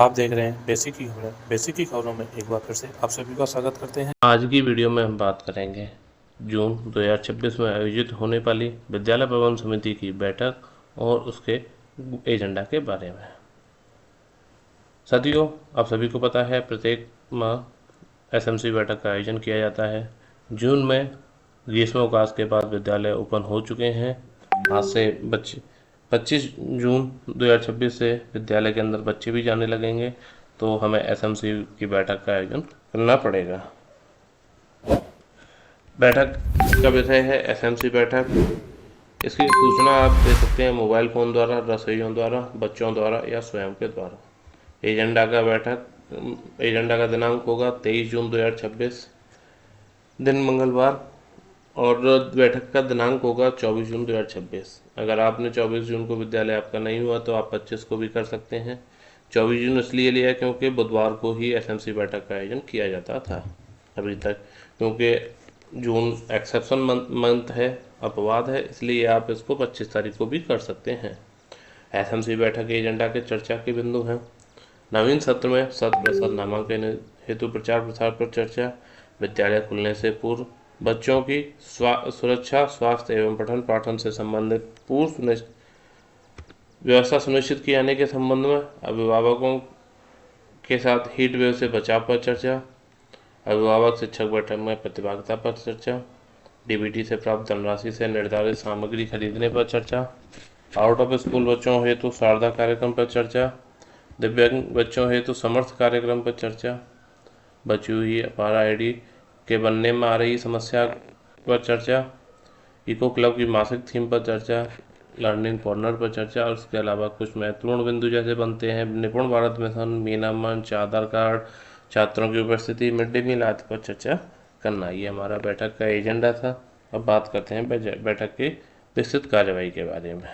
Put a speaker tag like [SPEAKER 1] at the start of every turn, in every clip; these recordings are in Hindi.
[SPEAKER 1] आप देख रहे हैं बेसिक की खबरें। बेसिक की खबरों में एक बार फिर से आप सभी का स्वागत करते हैं। आज की वीडियो में हम बात करेंगे जून 2026 में आयोजित होने वाली विद्यालय प्रबंधन समिति की बैठक और उसके एजेंडा के बारे में। साथियों, आप सभी को पता है प्रत्येक माह एसएमसी बैठक का आयोजन किया जाता है। जून में ग्रीष्मावकाश के बाद विद्यालय ओपन हो चुके हैं। आज से 25 जून 2026 से विद्यालय के अंदर बच्चे भी जाने लगेंगे, तो हमें एसएमसी की बैठक का आयोजन करना पड़ेगा। बैठक का विषय है एसएमसी बैठक। इसकी सूचना आप दे सकते हैं मोबाइल फ़ोन द्वारा, रसोइयों द्वारा, बच्चों द्वारा या स्वयं के द्वारा। एजेंडा का दिनांक होगा 23 जून 2026 दिन मंगलवार, और बैठक का दिनांक होगा 24 जून 2026। अगर आपने 24 जून को विद्यालय आपका नहीं हुआ तो आप 25 को भी कर सकते हैं। 24 जून इसलिए लिया क्योंकि बुधवार को ही एसएमसी बैठक का आयोजन किया जाता था अभी तक, क्योंकि जून एक्सेप्शन मंथ है, अपवाद है, इसलिए आप इसको 25 तारीख को भी कर सकते हैं। एसएमसी बैठक के एजेंडा के चर्चा के बिंदु हैं। नवीन सत्र में शत प्रतिशत नामांकन हेतु प्रचार प्रसार पर चर्चा। विद्यालय खुलने से पूर्व बच्चों की सुरक्षा, स्वास्थ्य एवं पठन पाठन से संबंधित पूर्व व्यवस्था सुनिश्चित किए जाने के संबंध में अभिभावकों के साथ हीट वेव से बचाव पर चर्चा। अभिभावक शिक्षक बैठक में प्रतिभागिता पर चर्चा। डीबीटी से प्राप्त धनराशि से निर्धारित सामग्री खरीदने पर चर्चा। आउट ऑफ स्कूल बच्चों हेतु शारदा कार्यक्रम पर चर्चा। दिव्यांग बच्चों हेतु समर्थ कार्यक्रम पर चर्चा। बची हुई अपार आईडी के बनने में आ रही समस्या पर चर्चा। इको क्लब की मासिक थीम पर चर्चा। लर्निंग कॉर्नर पर चर्चा। और उसके अलावा कुछ महत्वपूर्ण बिंदु जैसे बनते हैं निपुण भारत मिशन, मीना मंच, आधार कार्ड, छात्रों की उपस्थिति, मिड डे मील आदि पर चर्चा करना। ये हमारा बैठक का एजेंडा था। अब बात करते हैं बैठक की विस्तृत कार्यवाही के बारे में।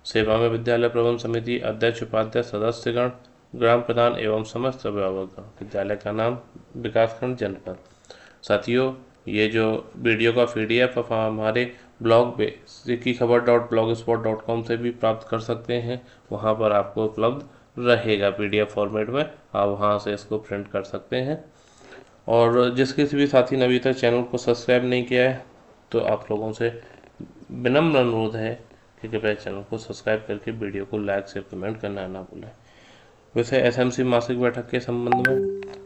[SPEAKER 1] सेवा में विद्यालय प्रबंधन समिति अध्यक्ष, उपाध्यक्ष, सदस्यगण, ग्राम प्रधान एवं समस्त अभिभावकगण। विद्यालय का नाम विकासखंड जनपद। साथियों, ये जो वीडियो का PDF आप हमारे ब्लॉग पे sikkikhabar.blogspot.com से भी प्राप्त कर सकते हैं। वहाँ पर आपको उपलब्ध रहेगा PDF फॉर्मेट में, आप वहाँ से इसको प्रिंट कर सकते हैं। और जिस किसी भी साथी ने अभी तक चैनल को सब्सक्राइब नहीं किया है तो आप लोगों से विनम्र अनुरोध है कि कृपया चैनल को सब्सक्राइब करके वीडियो को लाइक शेयर कमेंट करना ना भूलें। वैसे एसएमसी मासिक बैठक के संबंध में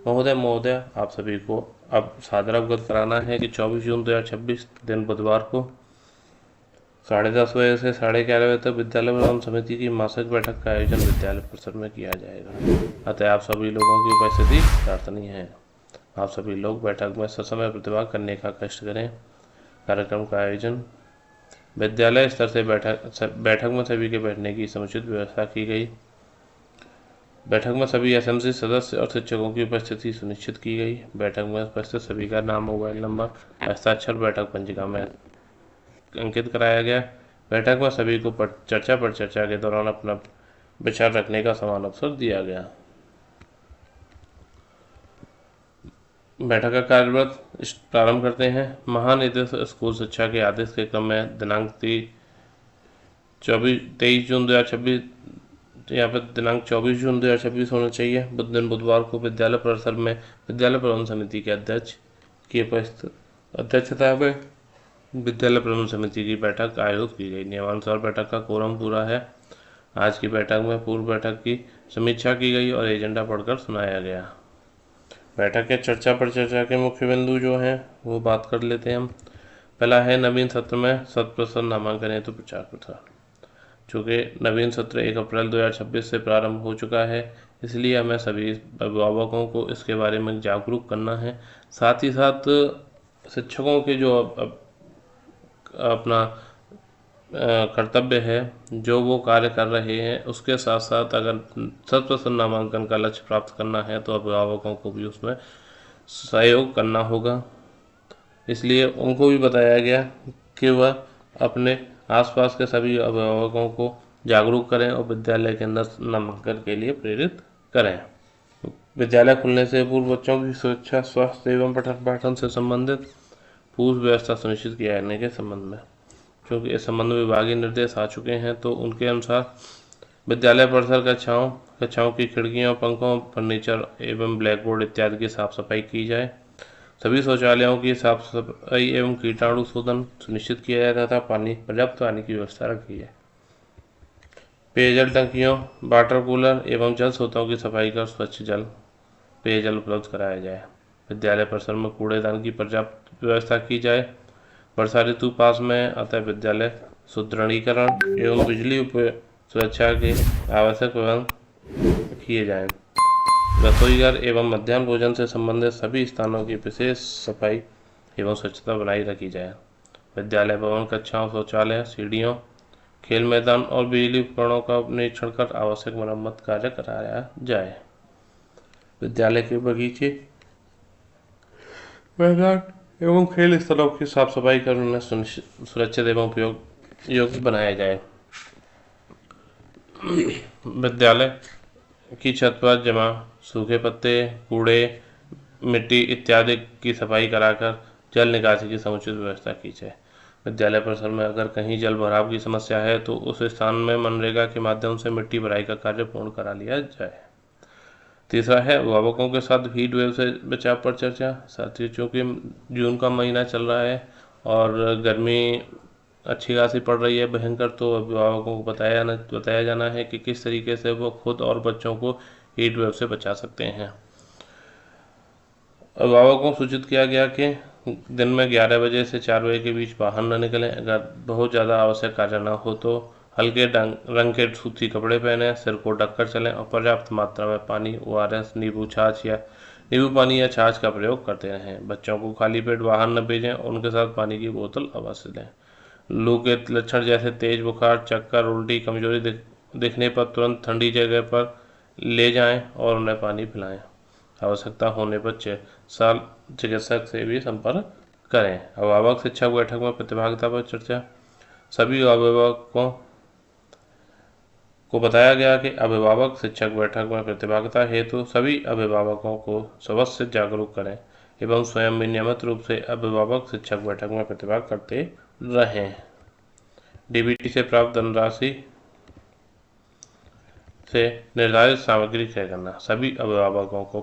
[SPEAKER 1] महोदय आप सभी को अब सादर अवगत कराना है कि 24 जून 2026 दिन बुधवार को 10:30 बजे से 11:30 बजे तक विद्यालय प्रबंधन समिति की मासिक बैठक का आयोजन विद्यालय परिसर में किया जाएगा। अतः आप सभी लोगों की उपस्थिति प्रार्थनीय है। आप सभी लोग बैठक में ससमय प्रतिभाग करने का कष्ट करें। कार्यक्रम का आयोजन विद्यालय स्तर से बैठक में सभी के बैठने की समुचित व्यवस्था की गई। बैठक में सभी एसएमसी सदस्य और शिक्षकों की उपस्थिति सुनिश्चित की गई। बैठक में उपस्थित सभी का नाम, मोबाइल नंबर, हस्ताक्षर बैठक पंजिका में अंकित कराया गया। बैठक में सभी को चर्चा के दौरान अपना विचार रखने का समान अवसर दिया गया। बैठक का कार्यव्रत प्रारंभ करते हैं। महानिदेशक स्कूल शिक्षा के आदेश के क्रम में दिनांक 23 जून 2026 यहाँ पर दिनांक 24 जून 2026 होना चाहिए। दिन बुधवार को विद्यालय परिसर में विद्यालय प्रबंधन समिति के अध्यक्ष की अध्यक्षता में विद्यालय प्रबंधन समिति की बैठक आयोजित की गई। नियमानुसार बैठक का कोरम पूरा है। आज की बैठक में पूर्व बैठक की समीक्षा की गई और एजेंडा पढ़कर सुनाया गया। बैठक के चर्चा के मुख्य बिंदु जो हैं वो बात कर लेते हैं हम। पहला है नवीन सत्र में 100% नामांकन हेतु प्रचार प्रसार। चूँकि नवीन सत्र 1 अप्रैल 2026 से प्रारंभ हो चुका है, इसलिए हमें सभी अभिभावकों को इसके बारे में जागरूक करना है। साथ ही साथ शिक्षकों के जो अपना कर्तव्य है, जो वो कार्य कर रहे हैं, उसके साथ साथ अगर 100% नामांकन का लक्ष्य प्राप्त करना है तो अभिभावकों को भी उसमें सहयोग करना होगा। इसलिए उनको भी बताया गया कि वह अपने आसपास के सभी अभिभावकों को जागरूक करें और विद्यालय के अंदर नामांकन के लिए प्रेरित करें। विद्यालय खुलने से पूर्व बच्चों की सुरक्षा, स्वास्थ्य एवं पठन पाठन से संबंधित पूर्व व्यवस्था सुनिश्चित किया जाने के संबंध में, क्योंकि इस संबंध में विभागीय निर्देश आ चुके हैं, तो उनके अनुसार विद्यालय परिसर कक्षाओं कक्षाओं की खिड़कियों, पंखों, फर्नीचर एवं ब्लैक बोर्ड इत्यादि की साफ सफाई की जाए। सभी शौचालयों की साफ सफाई एवं कीटाणु शोधन सुनिश्चित किया जाए तथा पर्याप्त पानी की व्यवस्था रखी जाए। पेयजल टंकियों, वाटर कूलर एवं जल स्रोतों की सफाई कर स्वच्छ जल पेयजल उपलब्ध कराया जाए। विद्यालय परिसर में कूड़ेदान की पर्याप्त व्यवस्था की जाए। वर्षा ऋतु पास में अतः विद्यालय सुदृढ़ीकरण एवं बिजली सुरक्षा के आवश्यक प्रबंध किए जाएं। रसोई घर एवं मध्याह्न भोजन से संबंधित सभी स्थानों की विशेष सफाई एवं स्वच्छता बनाई रखी जाए। विद्यालय भवन, कक्षाओं, शौचालय, सीढ़ियों, खेल मैदान और बिजली उपकरणों का निरीक्षण कर आवश्यक मरम्मत कार्य कराया जाए। विद्यालय के बगीचे, मैदान एवं खेल स्थलों की साफ सफाई कर उन्हें सुरक्षित एवं उपयोग योग्य बनाया जाए। विद्यालय की छत पर जमा सूखे पत्ते, कूड़े, मिट्टी इत्यादि की सफाई कराकर जल निकासी की समुचित व्यवस्था की जाए। विद्यालय परिसर में अगर कहीं जल भराव की समस्या है तो उस स्थान में मनरेगा के माध्यम से मिट्टी भराई का कार्य पूर्ण करा लिया जाए। तीसरा है अभिभावकों के साथ हीट वेव से बचाव पर चर्चा। साथियों, चूँकि जून का महीना चल रहा है और गर्मी अच्छी खासी पड़ रही है भयंकर, तो अभिभावकों को बताया जाना है कि किस तरीके से वो खुद और बच्चों को हीट वेव से बचा सकते हैं। अभिभावकों को सूचित किया गया कि दिन में 11 बजे से 4 बजे के बीच बाहर न निकलें। अगर बहुत ज़्यादा आवश्यक कार्य न हो तो हल्के रंग के सूती कपड़े पहने, सिर को ढककर चलें और पर्याप्त मात्रा में पानी, ORS, नींबू पानी या छाछ का प्रयोग करते रहें। बच्चों को खाली पेट बाहर न भेजें और उनके साथ पानी की बोतल अवश्य दें। लू के लक्षण जैसे तेज बुखार, चक्कर, उल्टी, कमजोरी दिखने पर तुरंत ठंडी जगह पर ले जाएं और उन्हें पानी पिलाएं। आवश्यकता होने पर चिकित्सक से भी संपर्क करें। अभिभावक शिक्षक बैठक में प्रतिभागिता पर चर्चा। सभी अभिभावकों को बताया गया कि अभिभावक शिक्षक बैठक में प्रतिभागिता हेतु सभी अभिभावकों को अवश्य जागरूक करें एवं स्वयं भी नियमित रूप से अभिभावक शिक्षक बैठक में प्रतिभाग करते रहें। DBT से प्राप्त धनराशि से निर्धारित सामग्री क्रय करना। सभी अभिभावकों को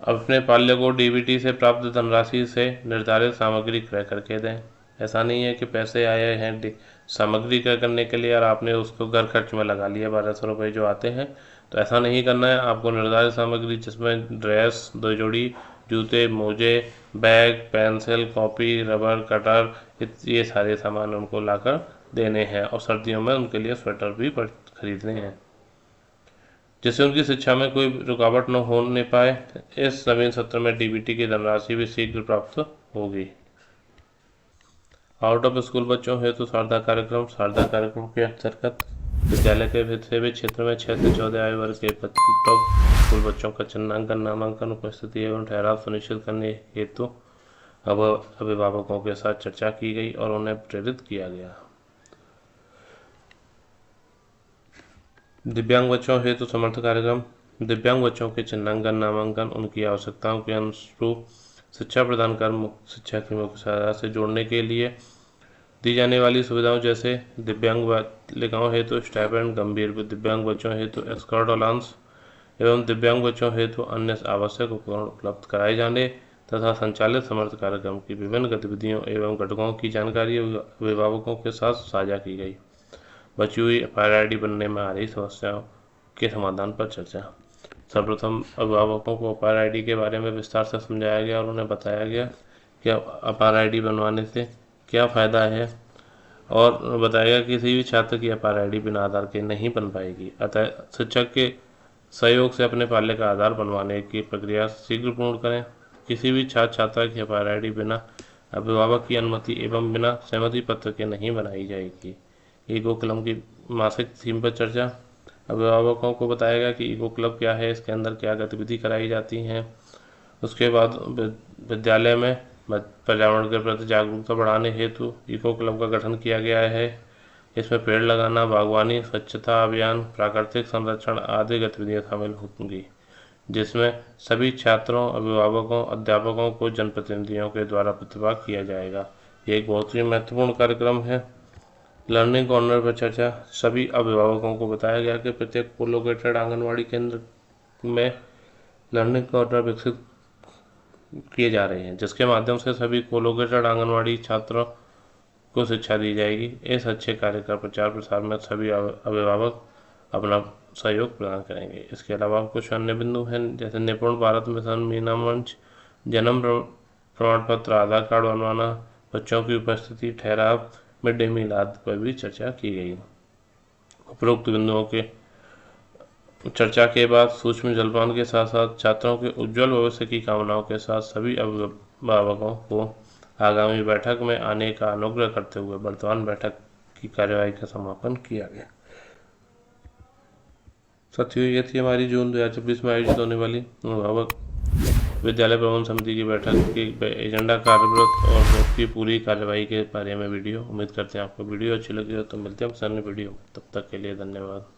[SPEAKER 1] अपने पाल्य को DBT से प्राप्त धनराशि से निर्धारित सामग्री क्रय करके दें। ऐसा नहीं है कि पैसे आए हैं सामग्री क्रय करने के लिए और आपने उसको घर खर्च में लगा लिया 1200 रुपये जो आते हैं, तो ऐसा नहीं करना है। आपको निर्धारित सामग्री जिसमें ड्रेस, 2 जोड़ी जूते, मोजे, bag, pencil, copy, rubber, cutter, ये सारे सामान उनको लाकर देने हैं और सर्दियों में उनके लिए स्वेटर भी खरीदने हैं जिससे उनकी शिक्षा में कोई रुकावट न होने पाए। इस नवीन सत्र में DBT की धनराशि भी शीघ्र प्राप्त होगी। आउट ऑफ स्कूल बच्चों हेतु शारदा कार्यक्रम के अंतर्गत विद्यालय के सेवित क्षेत्र में 6 से 14 आयु वर्ग के टॉप स्कूल बच्चों का चिन्हांकन, नामांकन, उपस्थिति एवं ठहराव सुनिश्चित करने हेतु अभिभावकों के साथ चर्चा की गई और उन्हें प्रेरित किया गया। दिव्यांग बच्चों हेतु समर्थ कार्यक्रम। दिव्यांग बच्चों के चिन्हांकन, नामांकन, उनकी आवश्यकताओं के अनुरूप शिक्षा प्रदान कर शिक्षा की मुख्य धारा से जोड़ने के लिए दी जाने वाली सुविधाओं जैसे दिव्यांग बालिकाओं हेतु स्टाइपेंड, गंभीर दिव्यांग बच्चों हेतु एस्कॉर्ट अलाउंस एवं दिव्यांग बच्चों हेतु अन्य आवश्यक उपकरण उपलब्ध कराए जाने तथा संचालित समर्थ कार्यक्रम की विभिन्न गतिविधियों एवं घटकों की जानकारी अभिभावकों के साथ साझा की गई। बची हुई FIR बनने में आ रही समस्याओं के समाधान पर चर्चा। सर्वप्रथम अभिभावकों को FIR के बारे में विस्तार से समझाया गया और उन्हें बताया गया कि FIR बनवाने से क्या फ़ायदा है और बताया गया कि किसी भी छात्र की FIR बिना आधार के नहीं बन पाएगी। अतः शिक्षक के सहयोग से अपने पाल्य का आधार बनवाने की प्रक्रिया शीघ्र पूर्ण करें। किसी भी छात्रा की FIR बिना अभिभावक की अनुमति एवं बिना सहमति पत्र के नहीं बनाई जाएगी। ईको क्लब की मासिक थीम पर चर्चा। अभिभावकों को बताया गया कि ईको क्लब क्या है, इसके अंदर क्या गतिविधि कराई जाती हैं। उसके बाद विद्यालय में पर्यावरण के प्रति जागरूकता बढ़ाने हेतु ईको क्लब का गठन किया गया है। इसमें पेड़ लगाना, बागवानी, स्वच्छता अभियान, प्राकृतिक संरक्षण आदि गतिविधियां शामिल होंगी, जिसमें सभी छात्रों, अभिभावकों, अध्यापकों को जनप्रतिनिधियों के द्वारा प्रतिभाग किया जाएगा। ये एक बहुत ही महत्वपूर्ण कार्यक्रम है। लर्निंग कॉर्नर पर चर्चा। सभी अभिभावकों को बताया गया कि प्रत्येक कोलोकेटेड आंगनवाड़ी केंद्र में लर्निंग कॉर्नर विकसित किए जा रहे हैं, जिसके माध्यम से सभी कोलोकेटेड आंगनवाड़ी छात्रों को शिक्षा दी जाएगी। इस अच्छे कार्य का प्रचार प्रसार में सभी अभिभावक अपना सहयोग प्रदान करेंगे। इसके अलावा कुछ अन्य बिंदु हैं, जैसे निपुण भारत मिशन, मीना मंच, जन्म प्रमाण पत्र, आधार कार्ड बनवाना, बच्चों की उपस्थिति, ठहराव, मिड डे मील आदि पर भी चर्चा की गई। उपरोक्त बिंदुओं के चर्चा के बाद सूक्ष्म जलपान के साथ साथ छात्रों के उज्जवल भविष्य की कामनाओं के साथ सभी अभिभावकों को आगामी बैठक में आने का अनुग्रह करते हुए वर्तमान बैठक की कार्यवाही का समापन किया गया। साथियों, ये थी हमारी जून 2024 में आयोजित होने वाली अभिभावक विद्यालय प्रबंधन समिति की बैठक के एजेंडा, कार्यव्रत और उसकी पूरी कार्यवाही के बारे में वीडियो। उम्मीद करते हैं आपको वीडियो अच्छी लगी हो। तो मिलते हैं अन्य वीडियो, तब तक के लिए धन्यवाद।